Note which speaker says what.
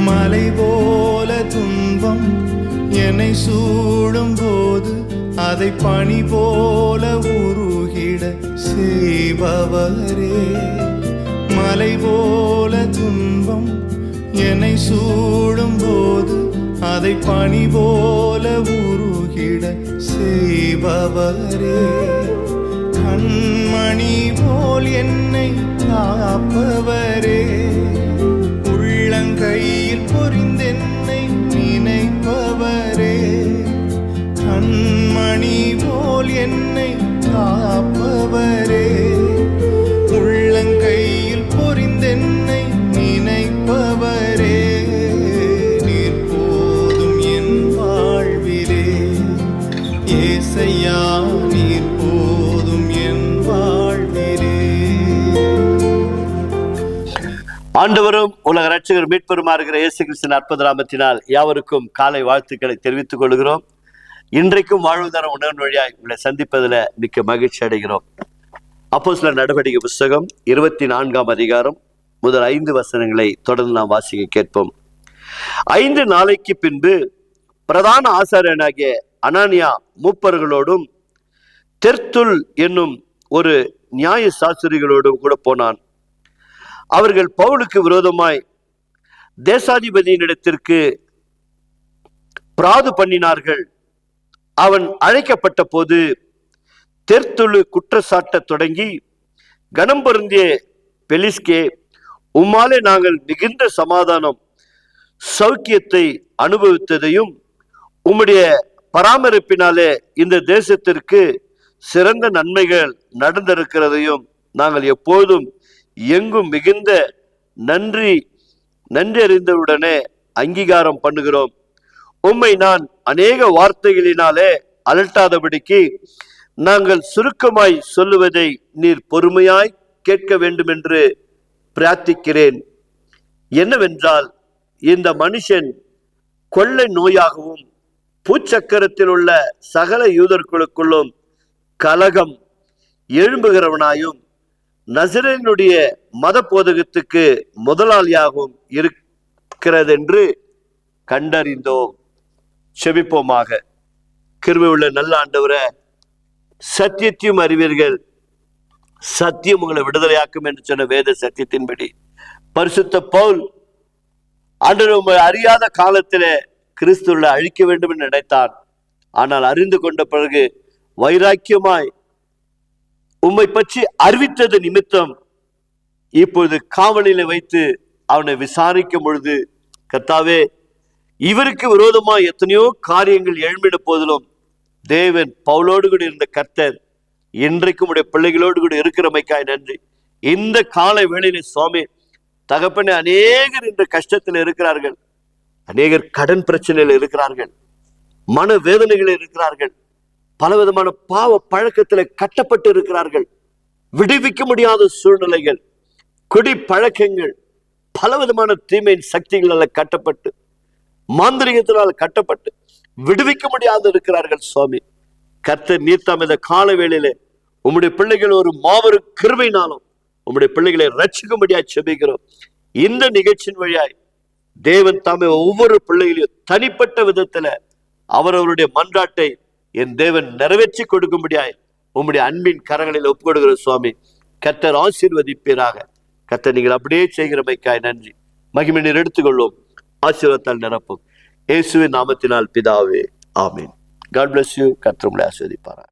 Speaker 1: மலை போல துன்பம் என்னை சூடும் போது அதை பனி போல உருகிட செய்பவரே. மலை போல துன்பம் என்னை சூடும் போது அதை பனி போல உருகிட செய்பவரே. கண்மணி போல் என்னை காப்பவரே. உள்ளங்கையில் பொறிந்தென்னை நினைப்பவரே. கண்மணி போல் என்னை காப்பவரே. உள்ளங்கையில் பொறிந்தென்னை நினைப்பவரே. நீர் போதும் என் வாழ்விலே ஏசையா, நீர் போதும் என் வாழ்விலே.
Speaker 2: ஆண்டவரும் உலக ரட்சகர் மீட்பெருமா இருக்கிற இயேசு கிறிஸ்துவின் அற்புத நாமத்தினால் யாவருக்கும் காலை வாழ்த்துக்களை தெரிவித்துக் கொள்கிறோம். இன்றைக்கும் வாழ்வு தர உணர்வு வழியாய் உங்களை சந்திப்பதில் மிக்க மகிழ்ச்சி அடைகிறோம். அப்போஸ்தலர் நடவடிக்கை புஸ்தகம் 24ஆம் அதிகாரம் முதல் 5 வசனங்களை தொடர்ந்து நாம் வாசிக்க கேட்போம். 5 நாளைக்கு பின்பு பிரதான ஆசாரியனாகிய அனானியா மூப்பர்களோடும் தெர்த்துல் என்னும் ஒரு நியாய சாஸ்திரிகளோடும் கூட போனான். அவர்கள் பவுலுக்கு விரோதமாய் தேசாதிபதியினிடத்திற்கு பிராது பண்ணினார்கள். அவன் அழைக்கப்பட்ட போது தெர்த்துலு குற்றச்சாட்ட தொடங்கி, கனம் பொருந்திய பெலிஸ்கே, உம்மாலே நாங்கள் மிகுந்த சமாதானம் சௌக்கியத்தை அனுபவித்ததையும் உம்முடைய பராமரிப்பினாலே இந்த தேசத்திற்கு சிறந்த நன்மைகள் நடந்திருக்கிறதையும் நாங்கள் எப்போதும் எங்கும் மிகுந்த நன்றி அறிந்தவுடனே அங்கீகாரம் பண்ணுகிறோம். உம்மை நான் அநேக வார்த்தைகளினாலே அலட்டாதபடிக்கு நாங்கள் சுருக்கமாய் சொல்லுவதை நீர் பொறுமையாய் கேட்க வேண்டும் என்று பிரார்த்திக்கிறேன். என்னவென்றால், இந்த மனுஷன் கொள்ளை நோயாகவும் பூச்சக்கரத்தில் உள்ள சகல யூதர்களுக்குள்ளும் கலகம் எழும்புகிறவனாயும் நசரேயனுடைய மத போதகத்துக்கு முதலாளியாகவும் இருக்கிறதென்று கண்டறிந்தோம். செபிப்போமாக. கிருபை உள்ள நல்ல ஆண்டவரே, சத்தியத்தையும் அறிவீர்கள், சத்தியம் உங்களை விடுதலையாக்கும் என்று சொன்ன வேத சத்தியத்தின்படி பரிசுத்த பவுல் ஆண்டவர் உங்களை அறியாத காலத்திலே கிறிஸ்துவை அழிக்க வேண்டும் என்று நினைத்தான். ஆனால் அறிந்து கொண்ட பிறகு வைராக்கியமாய் உம்மை பற்றி அறிவித்தது நிமித்தம் இப்பொழுது காவலில் வைத்து அவனை விசாரிக்கும் பொழுது, கர்த்தாவே, இவருக்கு விரோதமாக எத்தனையோ காரியங்கள் எழும்பிட போதிலும் தேவன் பவுலோடு கூட இருந்த கர்த்தர் இன்றைக்கும் உடைய பிள்ளைகளோடு கூட இருக்கிறமைக்காய் நன்றி. இந்த காலை வேளையிலே சுவாமி தகப்பனே, அநேகர் இந்த கஷ்டத்தில் இருக்கிறார்கள், அநேகர் கடன் பிரச்சனையில் இருக்கிறார்கள், மன வேதனைகள் இருக்கிறார்கள், பலவிதமான பாவ பழக்கத்தில் கட்டப்பட்டு இருக்கிறார்கள், விடுவிக்க முடியாத சூழ்நிலைகள், குடி பழக்கங்கள், பலவிதமான தீமையின் சக்திகளால் கட்டப்பட்டு, மாந்திரிகத்தினால் கட்டப்பட்டு விடுவிக்க முடியாது இருக்கிறார்கள். சுவாமி கர்த்தர் நீர்த்தாம் இந்த கால வேளையிலே உம்முடைய பிள்ளைகள் ஒரு மாபெரும் கிருபையினாலும் உம்முடைய பிள்ளைகளை ரட்சிக்கும்படியாய் செபிக்கிறோம். இந்த நிகழ்ச்சியின் வழியாய் தேவன் தாமே ஒவ்வொரு பிள்ளைகளையும் தனிப்பட்ட விதத்துல அவரவருடைய மன்றாட்டை என் தேவன் நிறைவேற்றி கொடுக்கும்படியாய் உம்முடைய அன்பின் கரங்களில் ஒப்பு கொடுக்கிற சுவாமி. கர்த்தர் ஆசீர்வதிப்பீராக. கர்த்தர் நீங்கள் அப்படியே செய்கிறமைக்காய் நன்றி. மகிமை நீர் எடுத்துக்கொள்வோம். ஆசீர்வாதத்தால் நிரப்பும். இயேசுவின் நாமத்தினால் பிதாவே, ஆமீன். God bless you. கர்த்தர் உங்களை ஆசீர்வதிப்பாராக.